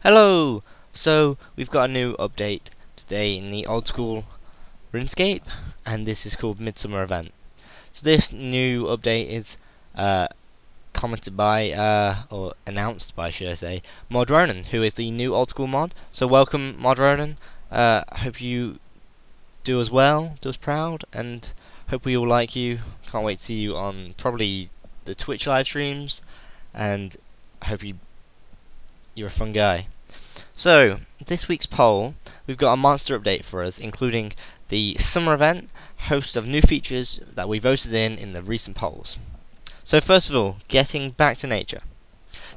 Hello! So, we've got a new update today in the old school RuneScape, and this is called Midsummer event. So this new update is commented by, or announced by, should I say, Mod Ronan, who is the new old school mod. So welcome, Mod Ronan. I hope you do as well, do us proud, and hope we all like you. Can't wait to see you on probably the Twitch live streams, and I hope you're a fun guy. So, this week's poll, we've got a monster update for us, including the summer event, host of new features that we voted in the recent polls. So first of all, getting back to nature.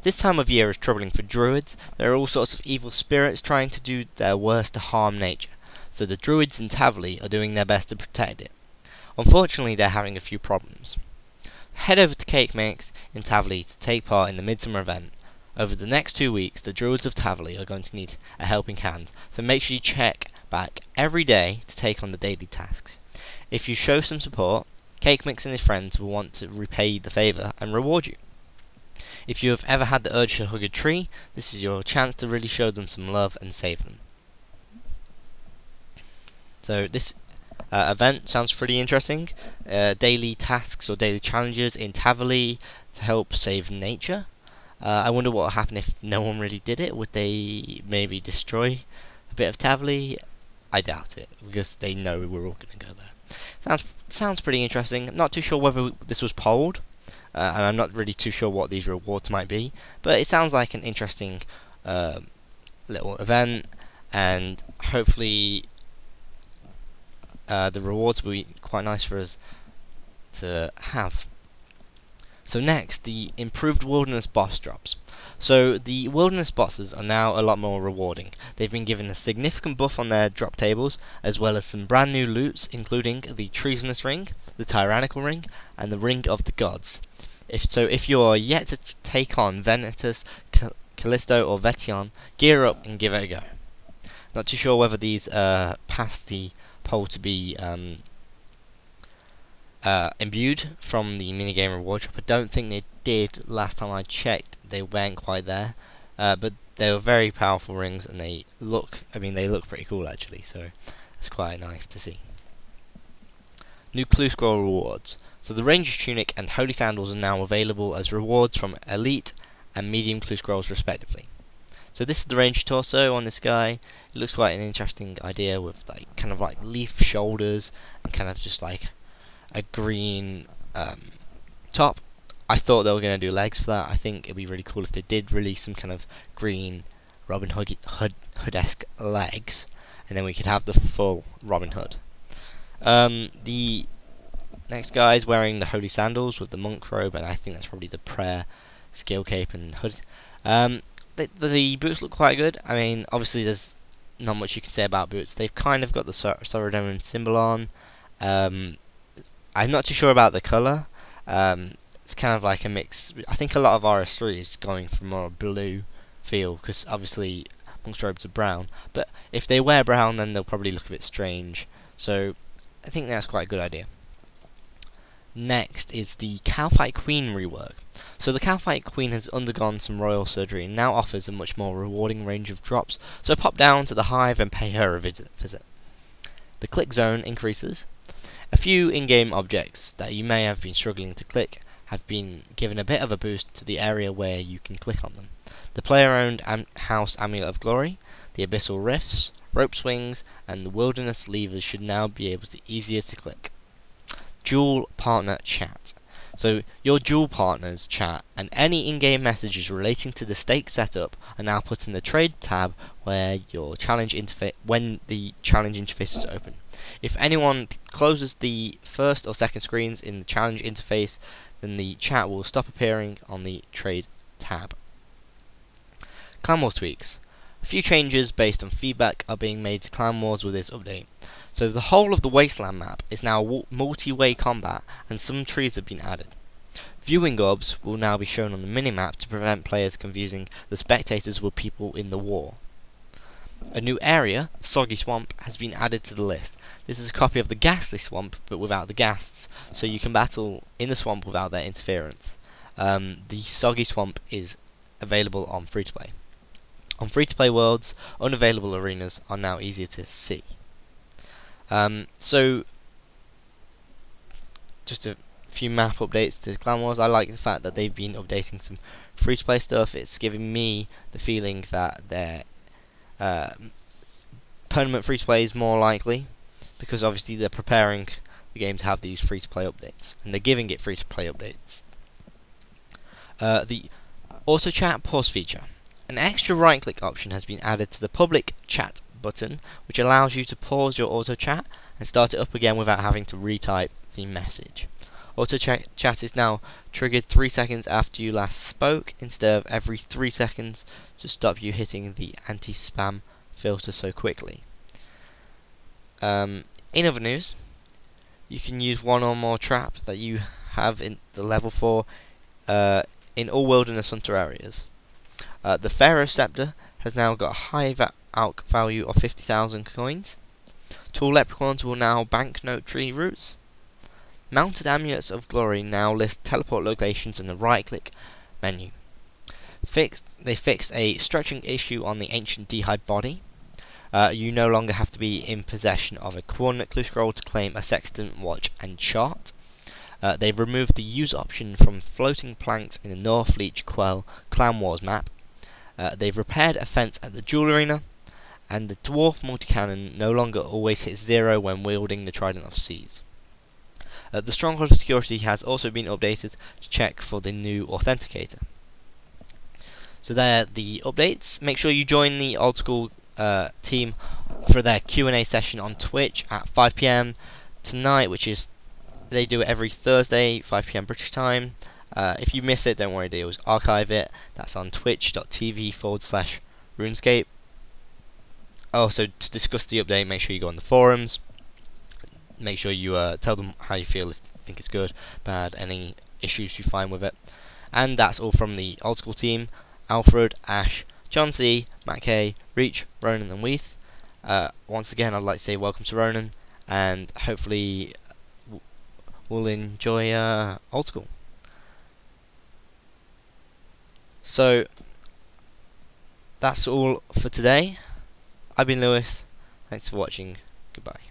This time of year is troubling for druids. There are all sorts of evil spirits trying to do their worst to harm nature, so the druids in Tavley are doing their best to protect it. Unfortunately, they're having a few problems. Head over to Cake Mix in Tavley to take part in the Midsummer event. Over the next 2 weeks, the Druids of Tavley are going to need a helping hand, so make sure you check back every day to take on the daily tasks. If you show some support, Cake Mix and his friends will want to repay the favour and reward you. If you have ever had the urge to hug a tree, this is your chance to really show them some love and save them. So this event sounds pretty interesting. Daily tasks or daily challenges in Tavley to help save nature. I wonder what would happen if no one really did it. Would they maybe destroy a bit of Tavley? I doubt it, because they know we're all going to go there. Sounds pretty interesting. I'm not too sure whether this was polled, and I'm not really too sure what these rewards might be, but it sounds like an interesting little event, and hopefully the rewards will be quite nice for us to have. So next, the improved wilderness boss drops. So the wilderness bosses are now a lot more rewarding. They've been given a significant buff on their drop tables, as well as some brand new loots, including the Treasonous Ring, the Tyrannical Ring, and the Ring of the Gods. If you are yet to take on Venetus, Callisto, or Vetion, gear up and give it a go. Not too sure whether these pass the poll to be imbued from the minigame reward shop. I don't think they did last time I checked. They weren't quite there, but they were very powerful rings, and they look pretty cool actually, so it's quite nice to see. New Clue Scroll rewards. So the Ranger's Tunic and Holy Sandals are now available as rewards from Elite and Medium Clue Scrolls respectively. So this is the Ranger torso on this guy. It looks quite an interesting idea with kind of like leaf shoulders and kind of just like a green top. I thought they were going to do legs for that. I think it'd be really cool if they did release some kind of green Robin Hood-esque legs, and then we could have the full Robin Hood. The next guy is wearing the Holy Sandals with the monk robe, and I think that's probably the prayer skill cape and hood. The boots look quite good. I mean, obviously there's not much you can say about boots. They've kind of got the Saurodemon symbol on. I'm not too sure about the colour. It's kind of like a mix. I think a lot of RS3 is going for more a blue feel, because obviously monk's robes are brown. But if they wear brown, then they'll probably look a bit strange. So I think that's quite a good idea. Next is the Kalphite Queen rework. So the Kalphite Queen has undergone some royal surgery and now offers a much more rewarding range of drops. So pop down to the hive and pay her a visit. The click zone increases. A few in-game objects that you may have been struggling to click have been given a bit of a boost to the area where you can click on them. The player-owned House Amulet of Glory, the Abyssal Rifts, Rope Swings, and the Wilderness Levers should now be easier to click. Dual Partner Chat. So your dual partners chat and any in-game messages relating to the stake setup are now put in the Trade tab when the challenge interface is open. If anyone closes the first or second screens in the challenge interface, then the chat will stop appearing on the Trade tab. Clan Wars tweaks. A few changes based on feedback are being made to Clan Wars with this update. So the whole of the Wasteland map is now multi-way combat, and some trees have been added. Viewing orbs will now be shown on the minimap to prevent players confusing the spectators with people in the war. A new area, Soggy Swamp, has been added to the list. This is a copy of the Ghastly Swamp, but without the ghasts, so you can battle in the swamp without their interference. The Soggy Swamp is available on free-to-play. On free-to-play worlds, unavailable arenas are now easier to see. So, just a few map updates to Clan Wars. I like the fact that they've been updating some free-to-play stuff. It's giving me the feeling that their permanent free-to-play is more likely, because obviously they're preparing the game to have these free-to-play updates, and they're giving it free-to-play updates. The auto chat pause feature. An extra right-click option has been added to the public chat button, which allows you to pause your auto chat and start it up again without having to retype the message. Auto chat is now triggered 3 seconds after you last spoke, instead of every 3 seconds, to stop you hitting the anti-spam filter so quickly. In other news, you can use one or more trap that you have in the level 4 in all wilderness hunter areas. The Pharaoh Scepter has now got a high ALC value of 50,000 coins. Tall leprechauns will now banknote tree roots. Mounted Amulets of Glory now list teleport locations in the right-click menu. They fixed a stretching issue on the ancient D'hide body. You no longer have to be in possession of a coordinate clue scroll to claim a sextant, watch, and chart. They've removed the use option from floating planks in the Northleach Quell Clan Wars map. They've repaired a fence at the Jewel Arena, and the Dwarf Multi-Cannon no longer always hits 0 when wielding the Trident of Seas. The Stronghold of Security has also been updated to check for the new Authenticator. So there are the updates. Make sure you join the Old School team for their Q&A session on Twitch at 5 PM tonight, which is, they do it every Thursday, 5 PM British time. If you miss it, don't worry, they always archive it. That's on twitch.tv/RuneScape. Also, to discuss the update, make sure you go on the forums. Make sure you tell them how you feel, if you think it's good, bad, any issues you find with it. And that's all from the Old School team. Alfred, Ash, John C, Matt K, Reach, Ronan and Weath. Once again, I'd like to say welcome to Ronan, and hopefully we'll enjoy Old School. So, that's all for today. I've been Lewis. Thanks for watching. Goodbye.